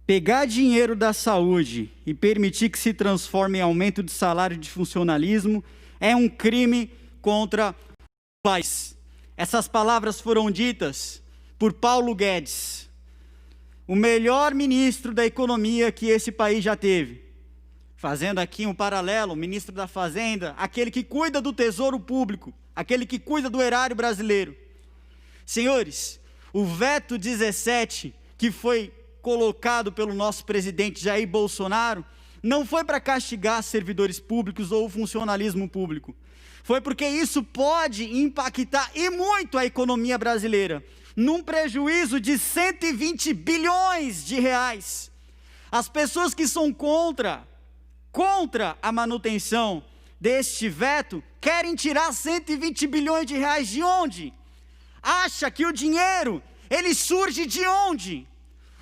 Pegar dinheiro da saúde e permitir que se transforme em aumento de salário de funcionalismo é um crime contra o país. Essas palavras foram ditas por Paulo Guedes, o melhor ministro da economia que esse país já teve. Fazendo aqui um paralelo, o ministro da Fazenda, aquele que cuida do tesouro público, aquele que cuida do erário brasileiro. Senhores, o veto 17, que foi colocado pelo nosso presidente Jair Bolsonaro, não foi para castigar servidores públicos ou o funcionalismo público. Foi porque isso pode impactar e muito a economia brasileira, num prejuízo de 120 bilhões de reais. As pessoas que são contra a manutenção deste veto querem tirar 120 bilhões de reais de onde? Acha que o dinheiro, ele surge de onde?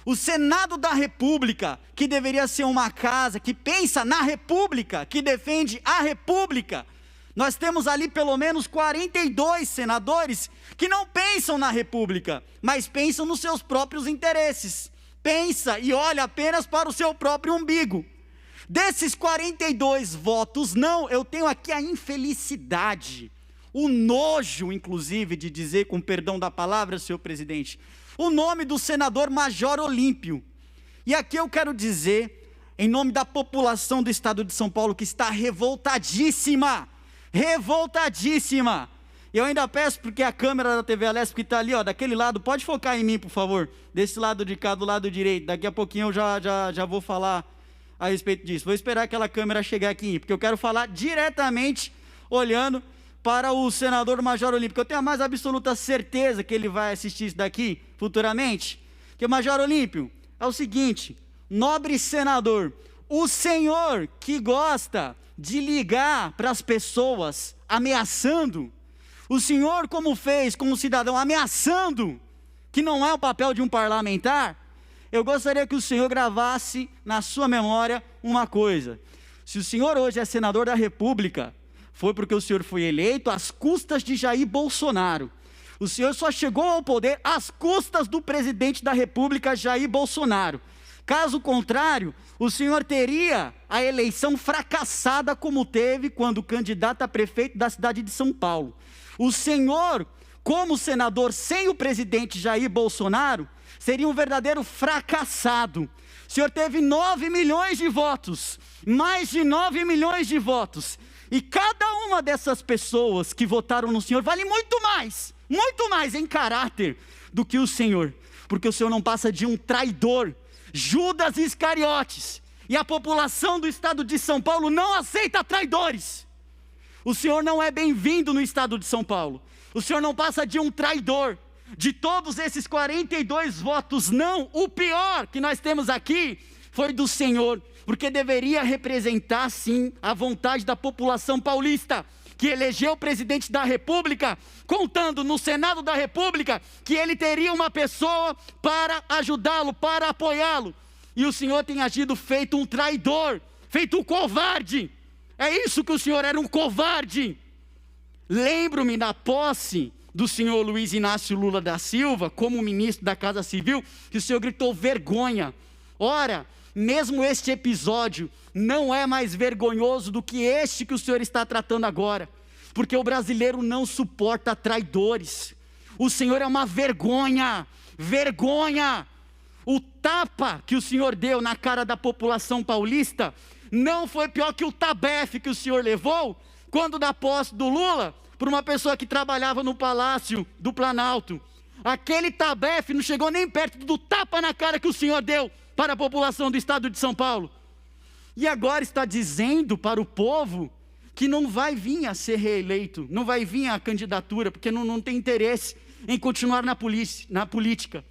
O Senado da República, que deveria ser uma casa que pensa na República, que defende a República, nós temos ali pelo menos 42 senadores que não pensam na República, mas pensam nos seus próprios interesses. Pensa e olha apenas para o seu próprio umbigo. Desses 42 votos não, eu tenho aqui a infelicidade, o nojo, inclusive, de dizer, com perdão da palavra, senhor presidente, o nome do senador Major Olímpio. E aqui eu quero dizer, em nome da população do estado de São Paulo, que está revoltadíssima, e eu ainda peço, porque a câmera da TV Alesp que está ali, ó, daquele lado, pode focar em mim, por favor, desse lado de cá, do lado direito, daqui a pouquinho eu já vou falar a respeito disso. Vou esperar aquela câmera chegar aqui, porque eu quero falar diretamente, olhando para o senador Major Olímpio, que eu tenho a mais absoluta certeza que ele vai assistir isso daqui futuramente. Que Major Olímpio, é o seguinte, nobre senador, o senhor que gosta de ligar para as pessoas ameaçando, o senhor como fez como cidadão ameaçando, que não é o papel de um parlamentar, eu gostaria que o senhor gravasse na sua memória uma coisa: se o senhor hoje é senador da República, foi porque o senhor foi eleito às custas de Jair Bolsonaro. O senhor só chegou ao poder às custas do presidente da República, Jair Bolsonaro. Caso contrário, o senhor teria a eleição fracassada como teve quando candidato a prefeito da cidade de São Paulo. O senhor, como senador sem o presidente Jair Bolsonaro, seria um verdadeiro fracassado. O senhor teve 9 milhões de votos, mais de 9 milhões de votos. E cada uma dessas pessoas que votaram no senhor vale muito mais em caráter do que o senhor. Porque o senhor não passa de um traidor, Judas Iscariotes. E a população do estado de São Paulo não aceita traidores. O senhor não é bem-vindo no estado de São Paulo. O senhor não passa de um traidor. De todos esses 42 votos não, o pior que nós temos aqui foi do senhor, porque deveria representar sim a vontade da população paulista, que elegeu o presidente da República, contando no Senado da República que ele teria uma pessoa para ajudá-lo, para apoiá-lo. E o senhor tem agido feito um traidor, feito um covarde. É isso que o senhor era, um covarde. Lembro-me na posse do senhor Luiz Inácio Lula da Silva, como ministro da Casa Civil, que o senhor gritou vergonha. Ora, mesmo este episódio não é mais vergonhoso do que este que o senhor está tratando agora, porque o brasileiro não suporta traidores. O senhor é uma vergonha, vergonha. O tapa que o senhor deu na cara da população paulista não foi pior que o tabefe que o senhor levou quando da posse do Lula, por uma pessoa que trabalhava no Palácio do Planalto. Aquele tabefe não chegou nem perto do tapa na cara que o senhor deu para a população do estado de São Paulo. E agora está dizendo para o povo que não vai vir a ser reeleito, não vai vir a candidatura, porque não tem interesse em continuar na política.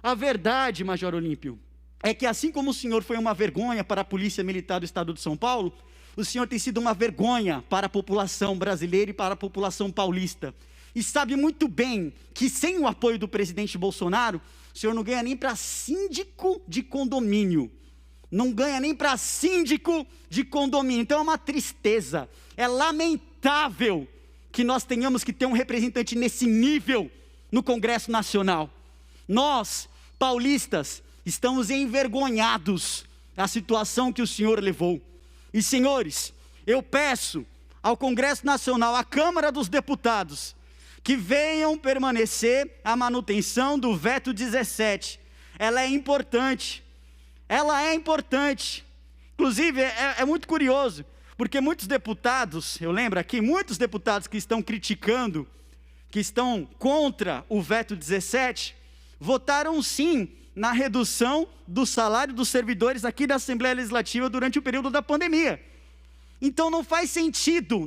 A verdade, Major Olímpio, é que assim como o senhor foi uma vergonha para a Polícia Militar do estado de São Paulo, o senhor tem sido uma vergonha para a população brasileira e para a população paulista. E sabe muito bem que sem o apoio do presidente Bolsonaro, o senhor não ganha nem para síndico de condomínio. Não ganha nem para síndico de condomínio. Então é uma tristeza, é lamentável que nós tenhamos que ter um representante nesse nível no Congresso Nacional. Nós, paulistas, estamos envergonhados da situação que o Senhor levou. E, senhores, eu peço ao Congresso Nacional, à Câmara dos Deputados, que venham permanecer a manutenção do veto 17. Ela é importante. Inclusive, é muito curioso, porque muitos deputados, eu lembro aqui, muitos deputados que estão criticando, que estão contra o veto 17, votaram sim na redução do salário dos servidores aqui da Assembleia Legislativa durante o período da pandemia. Então não faz sentido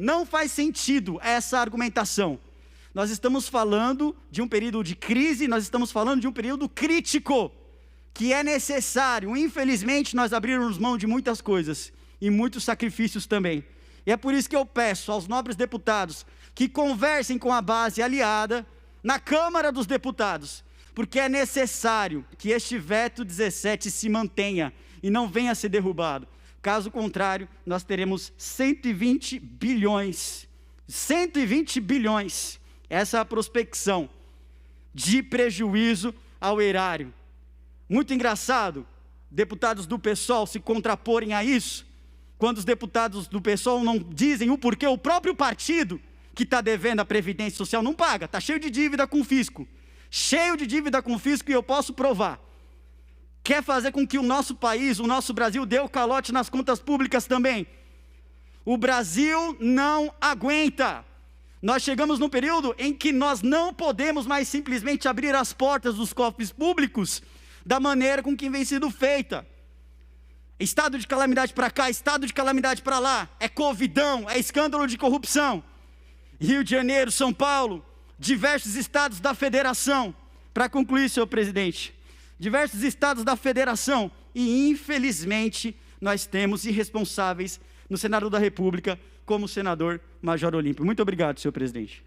essa argumentação. Nós estamos falando de um período de crise, nós estamos falando de um período crítico, que é necessário, infelizmente, nós abrirmos mão de muitas coisas, e muitos sacrifícios também. E é por isso que eu peço aos nobres deputados, que conversem com a base aliada, na Câmara dos Deputados, porque é necessário que este veto 17 se mantenha, e não venha a ser derrubado. Caso contrário, nós teremos 120 bilhões, essa é a prospecção de prejuízo ao erário. Muito engraçado, deputados do PSOL se contraporem a isso, quando os deputados do PSOL não dizem o porquê, o próprio partido que está devendo a Previdência Social não paga, está cheio de dívida com o fisco, e eu posso provar. Quer fazer com que o nosso país, o nosso Brasil, dê o calote nas contas públicas também. O Brasil não aguenta. Nós chegamos num período em que nós não podemos mais simplesmente abrir as portas dos cofres públicos da maneira com que vem sido feita. Estado de calamidade para cá, estado de calamidade para lá, é covidão, é escândalo de corrupção. Rio de Janeiro, São Paulo, diversos estados da federação. Para concluir, senhor presidente, diversos estados da federação, e infelizmente nós temos irresponsáveis no Senado da República, como o senador Major Olímpio. Muito obrigado, senhor presidente.